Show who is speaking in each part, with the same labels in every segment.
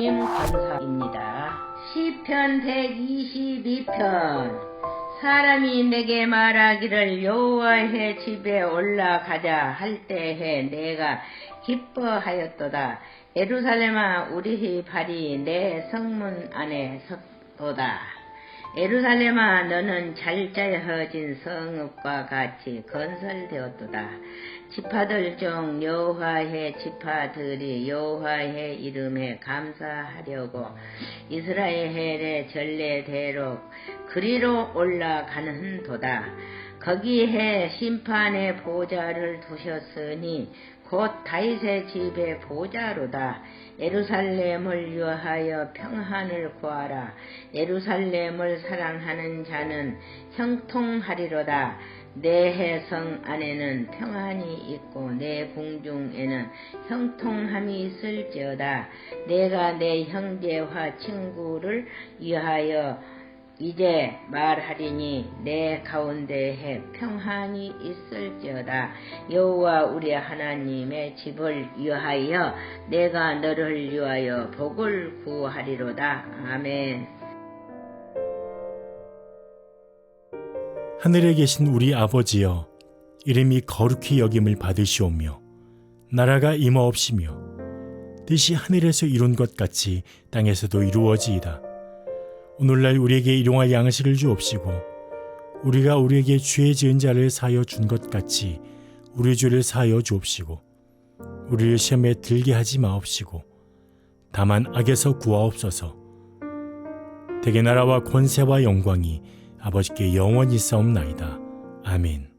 Speaker 1: 주님 감사입니다. 시편 122편. 사람이 내게 말하기를 여호와의 집에 올라가자 할 때에 내가 기뻐하였도다. 예루살렘아, 우리 발이 내 성문 안에 섰도다. 예루살렘아, 너는 잘 짜여진 성읍과 같이 건설되었도다. 지파들 중 여호와의 지파들이 여호와의 이름에 감사하려고 이스라엘의 전례대로 그리로 올라가는 도다. 거기에 심판의 보좌를 두셨으니 곧 다윗의 집의 보좌로다. 예루살렘을 위하여 평안을 구하라. 예루살렘을 사랑하는 자는 형통하리로다. 내 성 안에는 평안이 있고 내 궁중에는 형통함이 있을지어다. 내가 내 형제와 친구를 위하여 이제 말하리니 내 가운데에 평안이 있을지어다. 여호와 우리 하나님의 집을 위하여 내가 너를 위하여 복을 구하리로다. 아멘.
Speaker 2: 하늘에 계신 우리 아버지여, 이름이 거룩히 여김을 받으시오며 나라가 임하옵시며 뜻이 하늘에서 이룬 것 같이 땅에서도 이루어지이다. 오늘날 우리에게 일용할 양식을 주옵시고 우리가 우리에게 죄 지은 자를 사하여 준 것 같이 우리 죄를 사하여 주옵시고 우리를 시험에 들게 하지 마옵시고 다만 악에서 구하옵소서. 대개 나라와 권세와 영광이 아버지께 영원히 있사옵나이다. 아멘.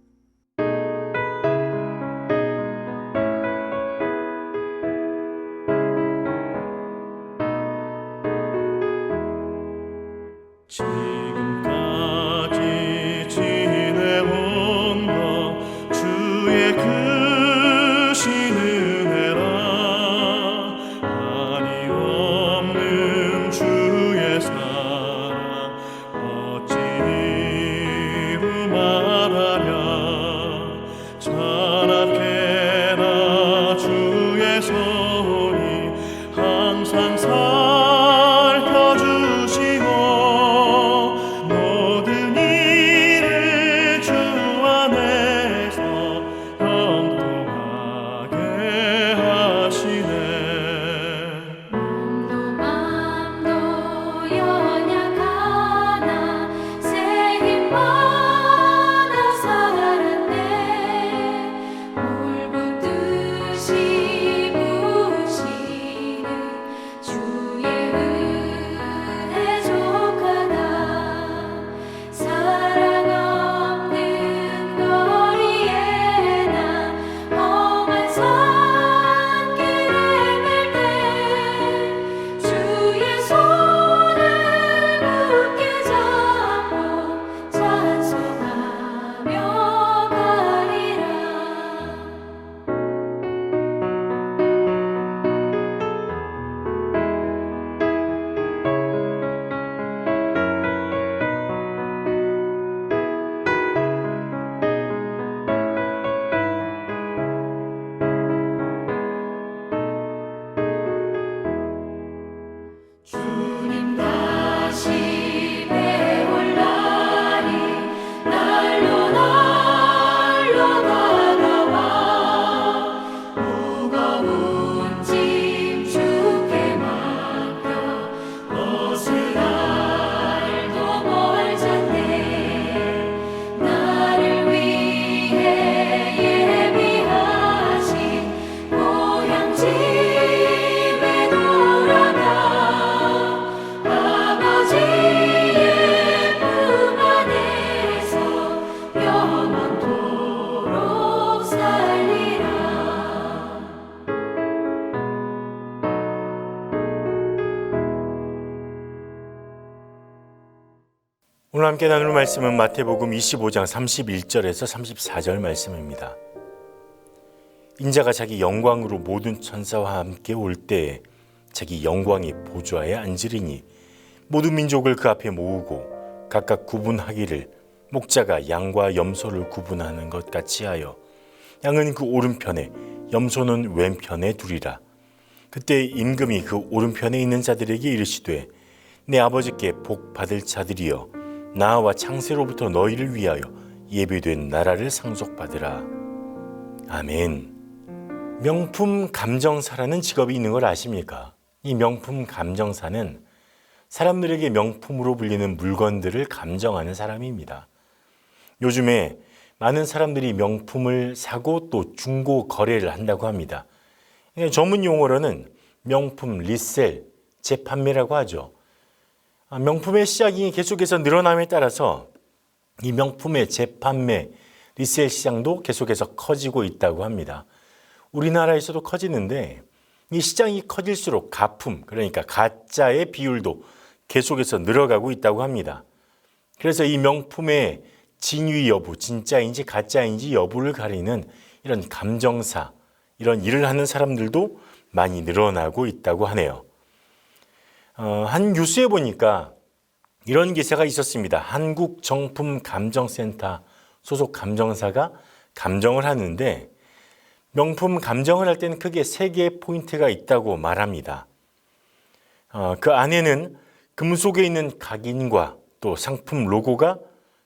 Speaker 3: 지금까지 지내온 것 주의 크신 은혜라. 한이 없는 주의 사랑 어찌 이루 말하랴. 자나깨나 주의 손이 항상 살펴주시고 모든 일을 주 안에서 형통하게 하시네.
Speaker 4: 맘도 연약하나 새 힘 받아 살았네. 물붓듯이 부으시는 주의 은혜 족하다. 사랑 없는 거리에 나 험한 산길에 맬 때 주의 손을 굳게 잡고 찬송하며 가리라. 주님 다시 배울 날이 날로 다가와. 무거운 짐 주께 맡겨 벗을 날도 멀잖네. 나를 위해 예비하신 고향 집에 돌아가 아버지의 품 안에서 영원토록 살리라.
Speaker 2: 오늘 함께 나눌 말씀은 마태복음 25장 31절에서 34절 말씀입니다. 인자가 자기 영광으로 모든 천사와 함께 올 때에 자기 영광이 보좌에 앉으리니 모든 민족을 그 앞에 모으고 각각 구분하기를 목자가 양과 염소를 구분하는 것 같이 하여 양은 그 오른편에 염소는 왼편에 두리라. 그때 임금이 그 오른편에 있는 자들에게 이르시되 내 아버지께 복 받을 자들이여 나와 창세로부터 너희를 위하여 예비된 나라를 상속받으라. 아멘. 명품 감정사라는 직업이 있는 걸 아십니까? 이 명품 감정사는 사람들에게 명품으로 불리는 물건들을 감정하는 사람입니다. 요즘에 많은 사람들이 명품을 사고 또 중고 거래를 한다고 합니다. 전문 용어로는 명품 리셀, 재판매라고 하죠. 명품의 시장이 계속해서 늘어남에 따라서 이 명품의 재판매, 리셀 시장도 계속해서 커지고 있다고 합니다. 우리나라에서도 커지는데 이 시장이 커질수록 가품, 그러니까 가짜의 비율도 계속해서 늘어가고 있다고 합니다. 그래서 이 명품의 진위 여부, 진짜인지 가짜인지 여부를 가리는 이런 감정사, 이런 일을 하는 사람들도 많이 늘어나고 있다고 하네요. 한 뉴스에 보니까 이런 기사가 있었습니다. 한국정품감정센터 소속 감정사가 감정을 하는데 명품 감정을 할 때는 크게 3개의 포인트가 있다고 말합니다. 그 안에는 금속에 있는 각인과 또 상품 로고가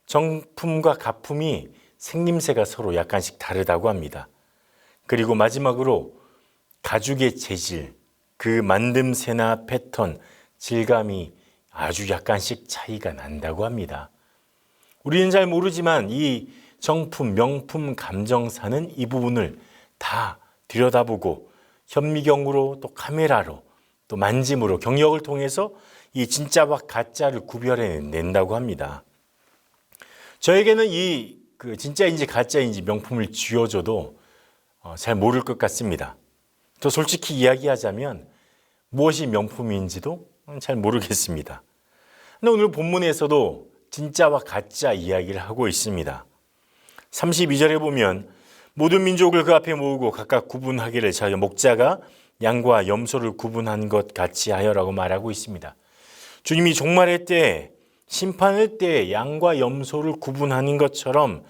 Speaker 2: 정품과 가품이 생김새가 서로 약간씩 다르다고 합니다. 그리고 마지막으로 가죽의 재질, 그 만듦새나 패턴, 질감이 아주 약간씩 차이가 난다고 합니다. 우리는 잘 모르지만 이 정품, 명품 감정사는 이 부분을 다 들여다보고 현미경으로 또 카메라로 또 만짐으로 경력을 통해서 이 진짜와 가짜를 구별해낸다고 합니다. 저에게는 이 진짜인지 가짜인지 명품을 쥐어줘도 잘 모를 것 같습니다. 더 솔직히 이야기하자면 무엇이 명품인지도 잘 모르겠습니다. 근데 오늘 본문에서도 진짜와 가짜 이야기를 하고 있습니다. 32절에 보면 모든 민족을 그 앞에 모으고 각각 구분하기를 자여 목자가 양과 염소를 구분한 것 같이 하여라고 말하고 있습니다. 주님이 종말의 때, 심판의 때 양과 염소를 구분하는 것처럼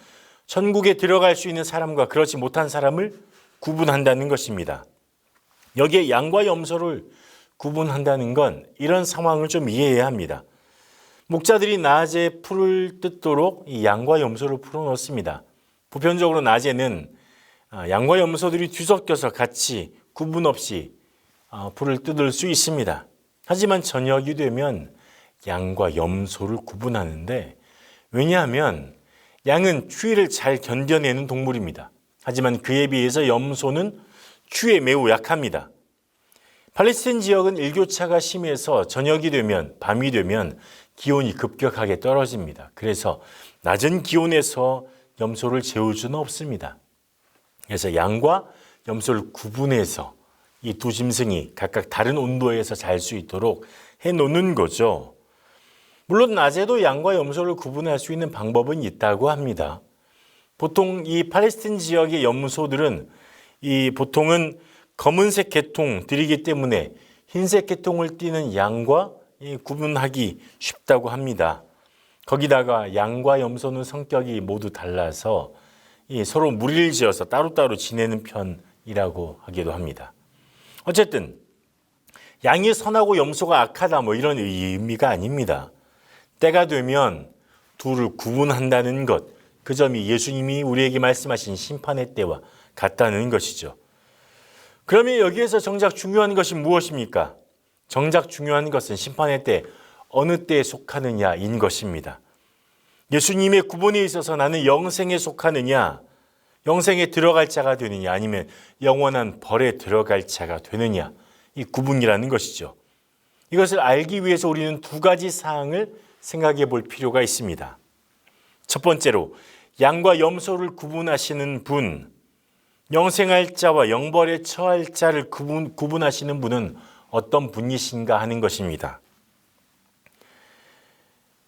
Speaker 2: 천국에 들어갈 수 있는 사람과 그렇지 못한 사람을 구분한다는 것입니다. 여기에 양과 염소를 구분한다는 건 이런 상황을 좀 이해해야 합니다. 목자들이 낮에 풀을 뜯도록 이 양과 염소를 풀어놓습니다. 보편적으로 낮에는 양과 염소들이 뒤섞여서 같이 구분 없이 풀을 뜯을 수 있습니다. 하지만 저녁이 되면 양과 염소를 구분하는데 왜냐하면 양은 추위를 잘 견뎌내는 동물입니다. 하지만 그에 비해서 염소는 추위에 매우 약합니다. 팔레스타인 지역은 일교차가 심해서 저녁이 되면 밤이 되면 기온이 급격하게 떨어집니다. 그래서 낮은 기온에서 염소를 재울 수는 없습니다. 그래서 양과 염소를 구분해서 이 두 짐승이 각각 다른 온도에서 잘 수 있도록 해놓는 거죠. 물론 낮에도 양과 염소를 구분할 수 있는 방법은 있다고 합니다. 보통 이 팔레스타인 지역의 염소들은 보통은 검은색 계통들이기 때문에 흰색 계통을 띠는 양과 구분하기 쉽다고 합니다. 거기다가 양과 염소는 성격이 모두 달라서 서로 무리를 지어서 따로따로 지내는 편이라고 하기도 합니다. 어쨌든 양이 선하고 염소가 악하다 이런 의미가 아닙니다. 때가 되면 둘을 구분한다는 것, 그 점이 예수님이 우리에게 말씀하신 심판의 때와 같다는 것이죠. 그러면 여기에서 정작 중요한 것이 무엇입니까? 정작 중요한 것은 심판의 때 어느 때에 속하느냐인 것입니다. 예수님의 구분에 있어서 나는 영생에 속하느냐, 영생에 들어갈 자가 되느냐, 아니면 영원한 벌에 들어갈 자가 되느냐, 이 구분이라는 것이죠. 이것을 알기 위해서 우리는 두 가지 사항을 생각해 볼 필요가 있습니다. 첫 번째로 양과 염소를 구분하시는 분, 영생할 자와 영벌에 처할 자를 구분하시는 분은 어떤 분이신가 하는 것입니다.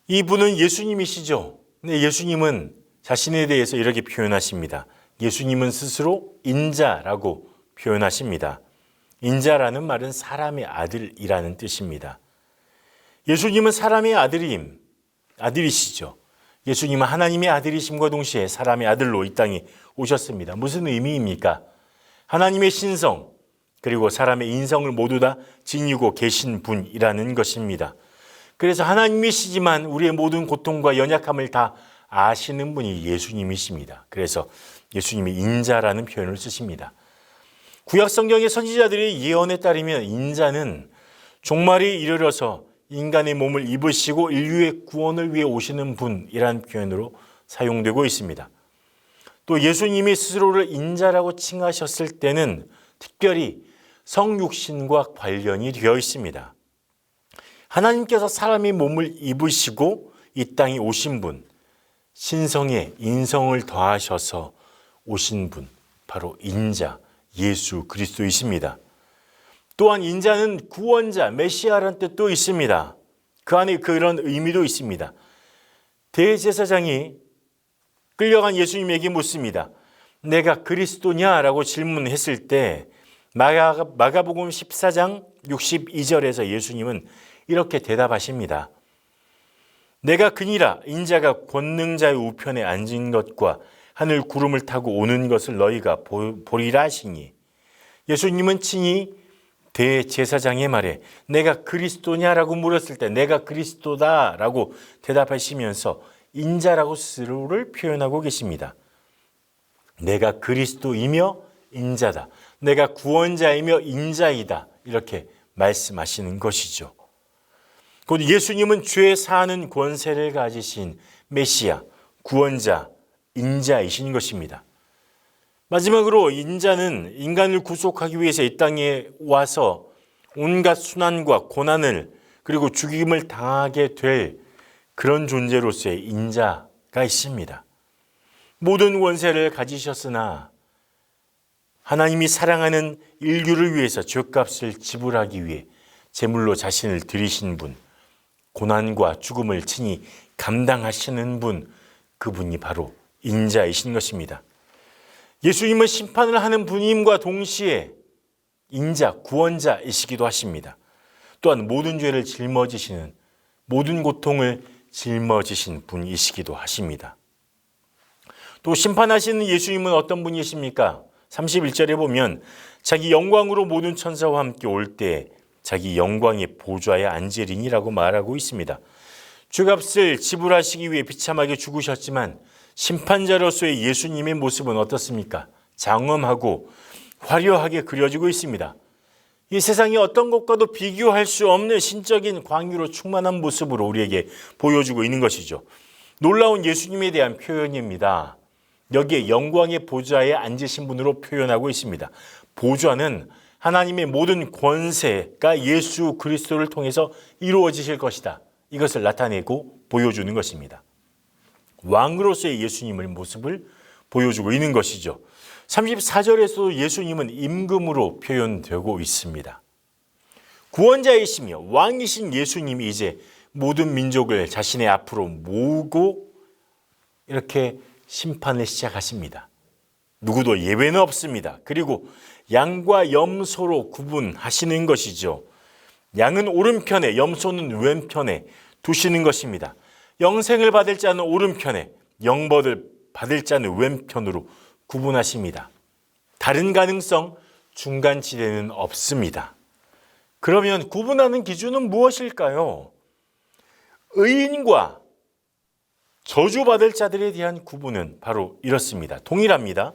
Speaker 2: 이 분은 예수님이시죠. 근데 예수님은 자신에 대해서 이렇게 표현하십니다. 예수님은 스스로 인자라고 표현하십니다. 인자라는 말은 사람의 아들이라는 뜻입니다. 예수님은 사람의 아들이시죠. 예수님은 하나님의 아들이심과 동시에 사람의 아들로 이 땅에 오셨습니다. 무슨 의미입니까? 하나님의 신성, 그리고 사람의 인성을 모두 다 지니고 계신 분이라는 것입니다. 그래서 하나님이시지만 우리의 모든 고통과 연약함을 다 아시는 분이 예수님이십니다. 그래서 예수님이 인자라는 표현을 쓰십니다. 구약 성경의 선지자들의 예언에 따르면 인자는 종말이 이르러서 인간의 몸을 입으시고 인류의 구원을 위해 오시는 분이라는 표현으로 사용되고 있습니다. 또 예수님이 스스로를 인자라고 칭하셨을 때는 특별히 성육신과 관련이 되어 있습니다. 하나님께서 사람의 몸을 입으시고 이 땅에 오신 분, 신성에 인성을 더하셔서 오신 분, 바로 인자 예수 그리스도이십니다. 또한 인자는 구원자, 메시아라는 뜻도 있습니다. 그 안에 그런 의미도 있습니다. 대제사장이 끌려간 예수님에게 묻습니다. 내가 그리스도냐라고 질문했을 때 마가복음 14장 62절에서 예수님은 이렇게 대답하십니다. 내가 그니라 인자가 권능자의 우편에 앉은 것과 하늘 구름을 타고 오는 것을 너희가 보리라 하시니, 예수님은 친히 대제사장의 말에 내가 그리스도냐라고 물었을 때 내가 그리스도다라고 대답하시면서 인자라고 스스로를 표현하고 계십니다. 내가 그리스도이며 인자다. 내가 구원자이며 인자이다. 이렇게 말씀하시는 것이죠. 곧 예수님은 죄 사하는 권세를 가지신 메시아, 구원자, 인자이신 것입니다. 마지막으로 인자는 인간을 구속하기 위해서 이 땅에 와서 온갖 순환과 고난을 그리고 죽임을 당하게 될 그런 존재로서의 인자가 있습니다. 모든 권세를 가지셨으나 하나님이 사랑하는 인류를 위해서 죄값을 지불하기 위해 제물로 자신을 드리신 분, 고난과 죽음을 친히 감당하시는 분, 그분이 바로 인자이신 것입니다. 예수님은 심판을 하는 분임과 동시에 인자, 구원자이시기도 하십니다. 또한 모든 죄를 짊어지시는, 모든 고통을 짊어지신 분이시기도 하십니다. 또 심판하시는 예수님은 어떤 분이십니까? 31절에 보면 자기 영광으로 모든 천사와 함께 올 때 자기 영광의 보좌에 앉으리니라고 말하고 있습니다. 죄값을 지불하시기 위해 비참하게 죽으셨지만 심판자로서의 예수님의 모습은 어떻습니까? 장엄하고 화려하게 그려지고 있습니다. 이 세상의 어떤 것과도 비교할 수 없는 신적인 광유로 충만한 모습으로 우리에게 보여주고 있는 것이죠. 놀라운 예수님에 대한 표현입니다. 여기에 영광의 보좌에 앉으신 분으로 표현하고 있습니다. 보좌는 하나님의 모든 권세가 예수 그리스도를 통해서 이루어지실 것이다. 이것을 나타내고 보여주는 것입니다. 왕으로서의 예수님의 모습을 보여주고 있는 것이죠. 34절에서도 예수님은 임금으로 표현되고 있습니다. 구원자이시며 왕이신 예수님이 이제 모든 민족을 자신의 앞으로 모으고 이렇게 심판을 시작하십니다. 누구도 예외는 없습니다. 그리고 양과 염소로 구분하시는 것이죠. 양은 오른편에, 염소는 왼편에 두시는 것입니다. 영생을 받을 자는 오른편에, 영벌을 받을 자는 왼편으로 구분하십니다. 다른 가능성, 중간지대는 없습니다. 그러면 구분하는 기준은 무엇일까요? 의인과 저주받을 자들에 대한 구분은 바로 이렇습니다. 동일합니다.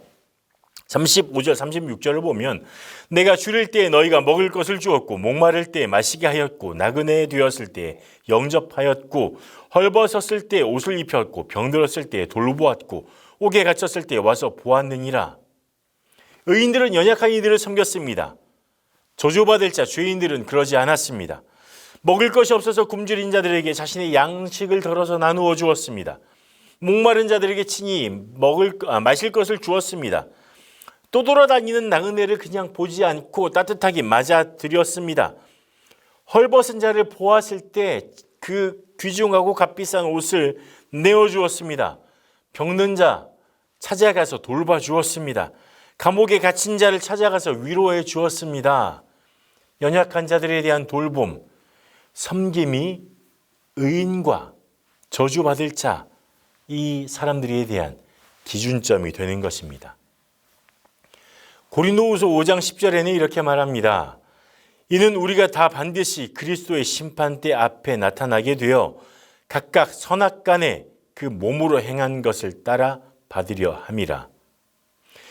Speaker 2: 35절, 36절을 보면 내가 줄일 때에 너희가 먹을 것을 주었고 목마를 때에 마시게 하였고 나그네 되었을 때에 영접하였고 헐벗었을 때에 옷을 입혔고 병들었을 때에 돌보았고 옥에 갇혔을 때에 와서 보았느니라. 의인들은 연약한 이들을 섬겼습니다. 저주받을 자, 죄인들은 그러지 않았습니다. 먹을 것이 없어서 굶주린 자들에게 자신의 양식을 덜어서 나누어 주었습니다. 목마른 자들에게 친히 마실 것을 주었습니다. 떠돌아다니는 나그네를 그냥 보지 않고 따뜻하게 맞아들였습니다. 헐벗은 자를 보았을 때 그 귀중하고 값비싼 옷을 내어주었습니다. 병든 자 찾아가서 돌봐주었습니다. 감옥에 갇힌 자를 찾아가서 위로해 주었습니다. 연약한 자들에 대한 돌봄, 섬김이 의인과 저주받을 자, 이 사람들에 대한 기준점이 되는 것입니다. 고린도후서 5장 10절에는 이렇게 말합니다. 이는 우리가 다 반드시 그리스도의 심판대 앞에 나타나게 되어 각각 선악간에 그 몸으로 행한 것을 따라 받으려 함이라.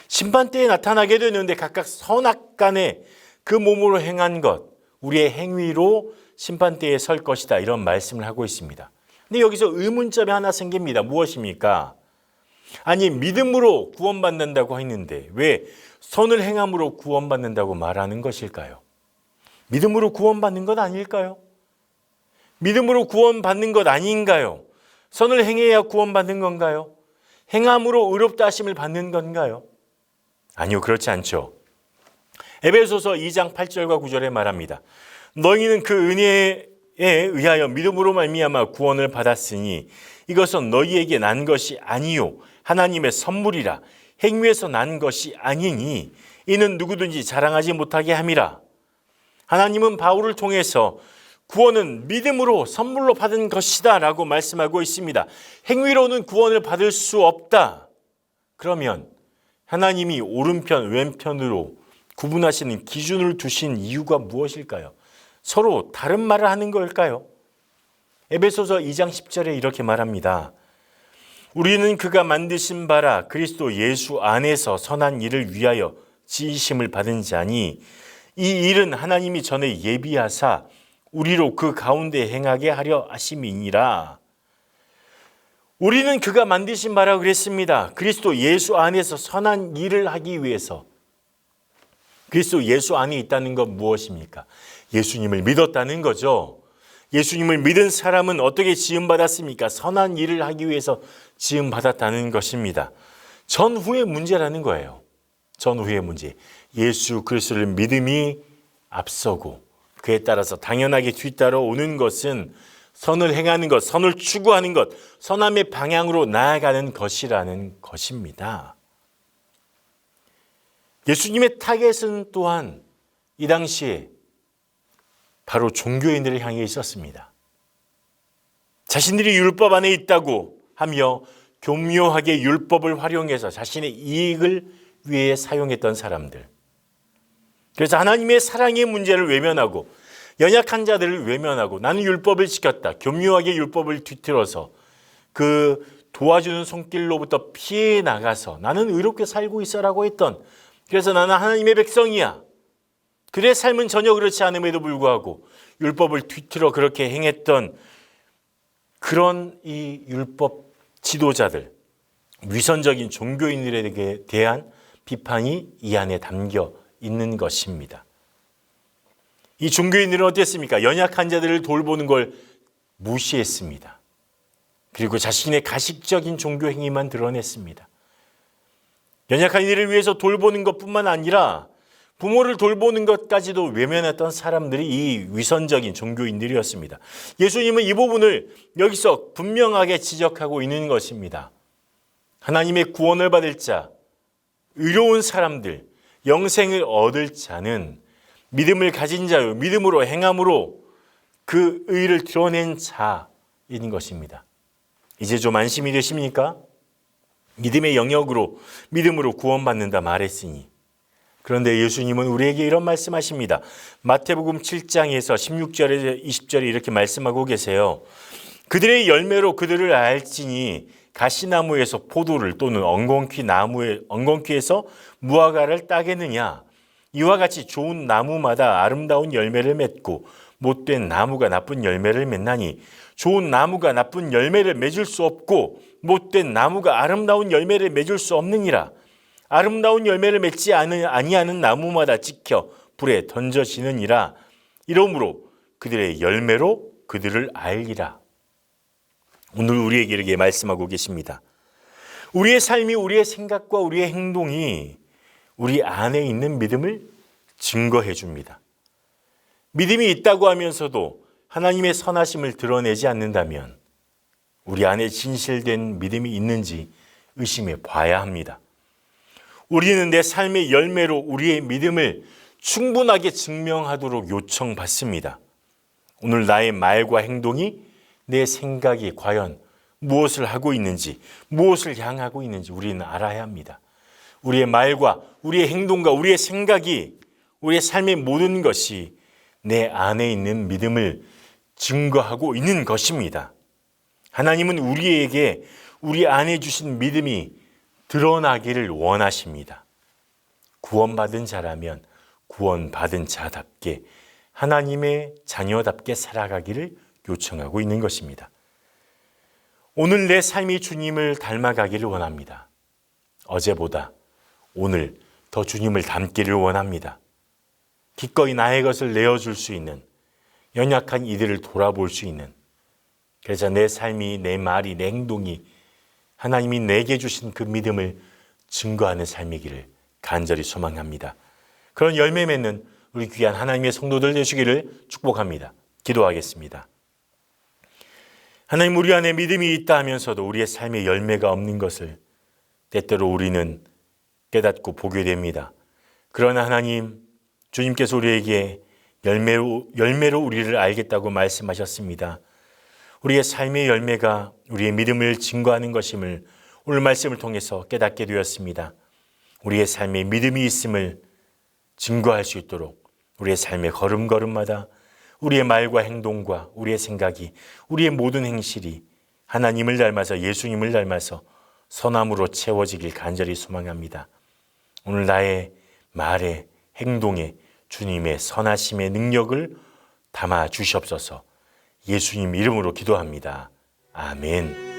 Speaker 2: 심판대에 나타나게 되는데 각각 선악간에 그 몸으로 행한 것, 우리의 행위로 심판대에 설 것이다, 이런 말씀을 하고 있습니다. 근데 여기서 의문점이 하나 생깁니다. 무엇입니까? 아니, 믿음으로 구원받는다고 했는데 왜 선을 행함으로 구원받는다고 말하는 것일까요? 믿음으로 구원받는 것 아닐까요? 믿음으로 구원받는 것 아닌가요? 선을 행해야 구원받는 건가요? 행함으로 의롭다 하심을 받는 건가요? 아니요, 그렇지 않죠. 에베소서 2장 8절과 9절에 말합니다. 너희는 그 은혜에 의하여 믿음으로 말미암아 구원을 받았으니 이것은 너희에게 난 것이 아니요 하나님의 선물이라. 행위에서 난 것이 아니니 이는 누구든지 자랑하지 못하게 함이라. 하나님은 바울을 통해서 구원은 믿음으로 선물로 받은 것이다 라고 말씀하고 있습니다. 행위로는 구원을 받을 수 없다. 그러면 하나님이 오른편 왼편으로 구분하시는 기준을 두신 이유가 무엇일까요? 서로 다른 말을 하는 걸까요? 에베소서 2장 10절에 이렇게 말합니다. 우리는 그가 만드신 바라 그리스도 예수 안에서 선한 일을 위하여 지으심을 받은 자니 이 일은 하나님이 전에 예비하사 우리로 그 가운데 행하게 하려 하심이니라. 우리는 그가 만드신 바라 그랬습니다. 그리스도 예수 안에서 선한 일을 하기 위해서. 그리스도 예수 안에 있다는 건 무엇입니까? 예수님을 믿었다는 거죠. 예수님을 믿은 사람은 어떻게 지음받았습니까? 선한 일을 하기 위해서 지음받았다는 것입니다. 전후의 문제라는 거예요. 전후의 문제. 예수 그리스도를 믿음이 앞서고 그에 따라서 당연하게 뒤따라 오는 것은 선을 행하는 것, 선을 추구하는 것, 선함의 방향으로 나아가는 것이라는 것입니다. 예수님의 타겟은 또한 이 당시에 바로 종교인들을 향해 있었습니다. 자신들이 율법 안에 있다고 하며 교묘하게 율법을 활용해서 자신의 이익을 위해 사용했던 사람들. 그래서 하나님의 사랑의 문제를 외면하고 연약한 자들을 외면하고 나는 율법을 지켰다. 교묘하게 율법을 뒤틀어서 그 도와주는 손길로부터 피해 나가서 나는 의롭게 살고 있어라고 했던, 그래서 나는 하나님의 백성이야. 그들의 삶은 전혀 그렇지 않음에도 불구하고 율법을 뒤틀어 그렇게 행했던 그런 이 율법 지도자들, 위선적인 종교인들에게 대한 비판이 이 안에 담겨 있는 것입니다. 이 종교인들은 어땠습니까? 연약한 자들을 돌보는 걸 무시했습니다. 그리고 자신의 가식적인 종교 행위만 드러냈습니다. 연약한 이들을 위해서 돌보는 것뿐만 아니라 부모를 돌보는 것까지도 외면했던 사람들이 이 위선적인 종교인들이었습니다. 예수님은 이 부분을 여기서 분명하게 지적하고 있는 것입니다. 하나님의 구원을 받을 자, 의로운 사람들, 영생을 얻을 자는 믿음을 가진 자요, 믿음으로 행함으로 그 의를 드러낸 자인 것입니다. 이제 좀 안심이 되십니까? 믿음의 영역으로 믿음으로 구원받는다 말했으니. 그런데 예수님은 우리에게 이런 말씀하십니다. 마태복음 7장에서 16절에서 20절에 이렇게 말씀하고 계세요. 그들의 열매로 그들을 알지니 가시나무에서 포도를 또는 엉겅퀴에서 무화과를 따겠느냐. 이와 같이 좋은 나무마다 아름다운 열매를 맺고 못된 나무가 나쁜 열매를 맺나니 좋은 나무가 나쁜 열매를 맺을 수 없고 못된 나무가 아름다운 열매를 맺을 수 없느니라. 아름다운 열매를 맺지 아니하는 나무마다 찍혀 불에 던져지느니라. 이러므로 그들의 열매로 그들을 알리라. 오늘 우리에게 이렇게 말씀하고 계십니다. 우리의 삶이, 우리의 생각과 우리의 행동이 우리 안에 있는 믿음을 증거해 줍니다. 믿음이 있다고 하면서도 하나님의 선하심을 드러내지 않는다면 우리 안에 진실된 믿음이 있는지 의심해 봐야 합니다. 우리는 내 삶의 열매로 우리의 믿음을 충분하게 증명하도록 요청받습니다. 오늘 나의 말과 행동이, 내 생각이 과연 무엇을 하고 있는지, 무엇을 향하고 있는지 우리는 알아야 합니다. 우리의 말과 우리의 행동과 우리의 생각이, 우리의 삶의 모든 것이 내 안에 있는 믿음을 증거하고 있는 것입니다. 하나님은 우리에게 우리 안에 주신 믿음이 드러나기를 원하십니다. 구원받은 자라면 구원받은 자답게 하나님의 자녀답게 살아가기를 요청하고 있는 것입니다. 오늘 내 삶이 주님을 닮아가기를 원합니다. 어제보다 오늘 더 주님을 닮기를 원합니다. 기꺼이 나의 것을 내어줄 수 있는, 연약한 이들을 돌아볼 수 있는, 그래서 내 삶이, 내 말이, 내 행동이 하나님이 내게 주신 그 믿음을 증거하는 삶이기를 간절히 소망합니다. 그런 열매 맺는 우리 귀한 하나님의 성도들 되시기를 축복합니다. 기도하겠습니다. 하나님, 우리 안에 믿음이 있다 하면서도 우리의 삶에 열매가 없는 것을 때때로 우리는 깨닫고 보게 됩니다. 그러나 하나님, 주님께서 우리에게 열매로 우리를 알겠다고 말씀하셨습니다. 우리의 삶의 열매가 우리의 믿음을 증거하는 것임을 오늘 말씀을 통해서 깨닫게 되었습니다. 우리의 삶에 믿음이 있음을 증거할 수 있도록 우리의 삶의 걸음걸음마다 우리의 말과 행동과 우리의 생각이, 우리의 모든 행실이 하나님을 닮아서, 예수님을 닮아서 선함으로 채워지길 간절히 소망합니다. 오늘 나의 말에, 행동에 주님의 선하심의 능력을 담아 주시옵소서. 예수님 이름으로 기도합니다. 아멘.